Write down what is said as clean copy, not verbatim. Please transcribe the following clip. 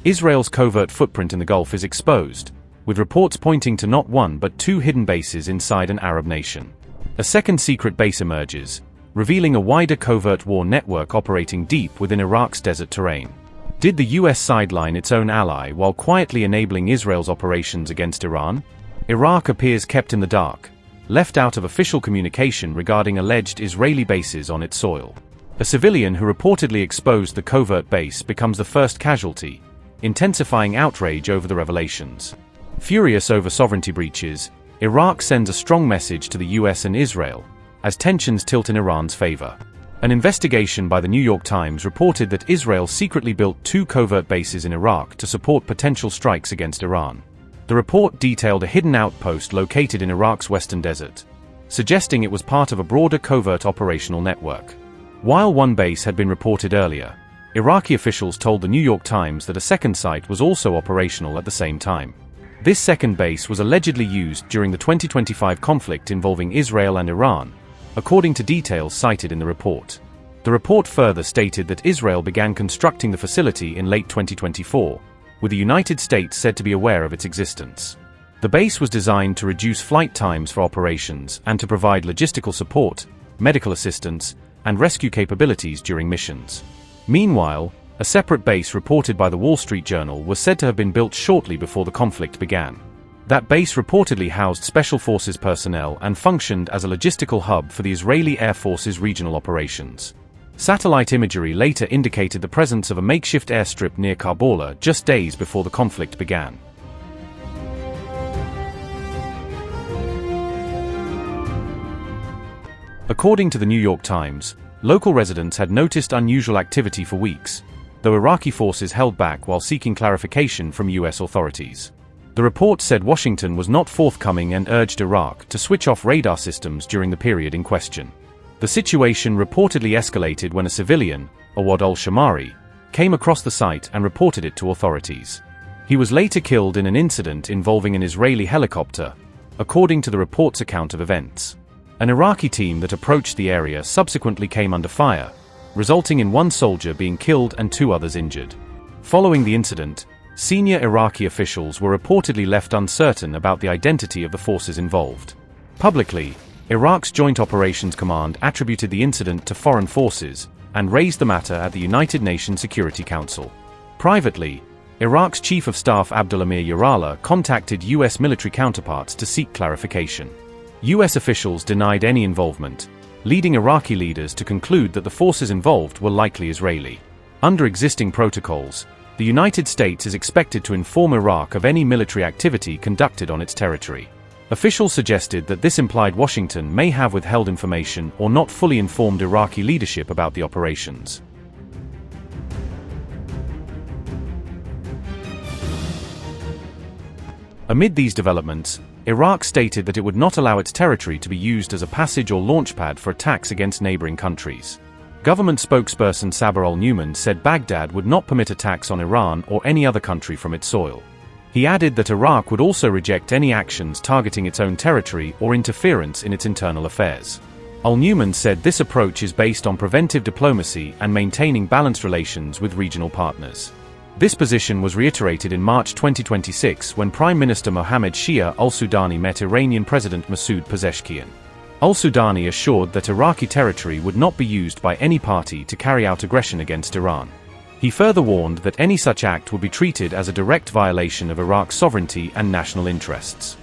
Israel's covert footprint in the Gulf is exposed, with reports pointing to not one but two hidden bases inside an Arab nation. A second secret base emerges, revealing a wider covert war network operating deep within Iraq's desert terrain. Did the US sideline its own ally while quietly enabling Israel's operations against Iran? Iraq appears kept in the dark, left out of official communication regarding alleged Israeli bases on its soil. A civilian who reportedly exposed the covert base becomes the first casualty, intensifying outrage over the revelations. Furious over sovereignty breaches, Iraq sends a strong message to the US and Israel, as tensions tilt in Iran's favor. An investigation by the New York Times reported that Israel secretly built two covert bases in Iraq to support potential strikes against Iran. The report detailed a hidden outpost located in Iraq's western desert, suggesting it was part of a broader covert operational network. While one base had been reported earlier, Iraqi officials told the New York Times that a second site was also operational at the same time. This second base was allegedly used during the 2025 conflict involving Israel and Iran, according to details cited in the report. The report further stated that Israel began constructing the facility in late 2024, with the United States said to be aware of its existence. The base was designed to reduce flight times for operations and to provide logistical support, medical assistance, and rescue capabilities during missions. Meanwhile, a separate base reported by the Wall Street Journal was said to have been built shortly before the conflict began. That base reportedly housed Special Forces personnel and functioned as a logistical hub for the Israeli Air Force's regional operations. Satellite imagery later indicated the presence of a makeshift airstrip near Karbala just days before the conflict began. According to the New York Times, local residents had noticed unusual activity for weeks, though Iraqi forces held back while seeking clarification from US authorities. The report said Washington was not forthcoming and urged Iraq to switch off radar systems during the period in question. The situation reportedly escalated when a civilian, Awad al-Shammari, came across the site and reported it to authorities. He was later killed in an incident involving an Israeli helicopter, according to the report's account of events. An Iraqi team that approached the area subsequently came under fire, resulting in one soldier being killed and two others injured. Following the incident, senior Iraqi officials were reportedly left uncertain about the identity of the forces involved. Publicly, Iraq's Joint Operations Command attributed the incident to foreign forces and raised the matter at the United Nations Security Council. Privately, Iraq's Chief of Staff Abdul-Amir Yarala contacted US military counterparts to seek clarification. US officials denied any involvement, leading Iraqi leaders to conclude that the forces involved were likely Israeli. Under existing protocols, the United States is expected to inform Iraq of any military activity conducted on its territory. Officials suggested that this implied Washington may have withheld information or not fully informed Iraqi leadership about the operations. Amid these developments, Iraq stated that it would not allow its territory to be used as a passage or launchpad for attacks against neighboring countries. Government spokesperson Sabah al-Numan said Baghdad would not permit attacks on Iran or any other country from its soil. He added that Iraq would also reject any actions targeting its own territory or interference in its internal affairs. Al-Numan said this approach is based on preventive diplomacy and maintaining balanced relations with regional partners. This position was reiterated in March 2026 when Prime Minister Mohammed Shia al-Sudani met Iranian President Masoud Pezeshkian. Al-Sudani assured that Iraqi territory would not be used by any party to carry out aggression against Iran. He further warned that any such act would be treated as a direct violation of Iraq's sovereignty and national interests.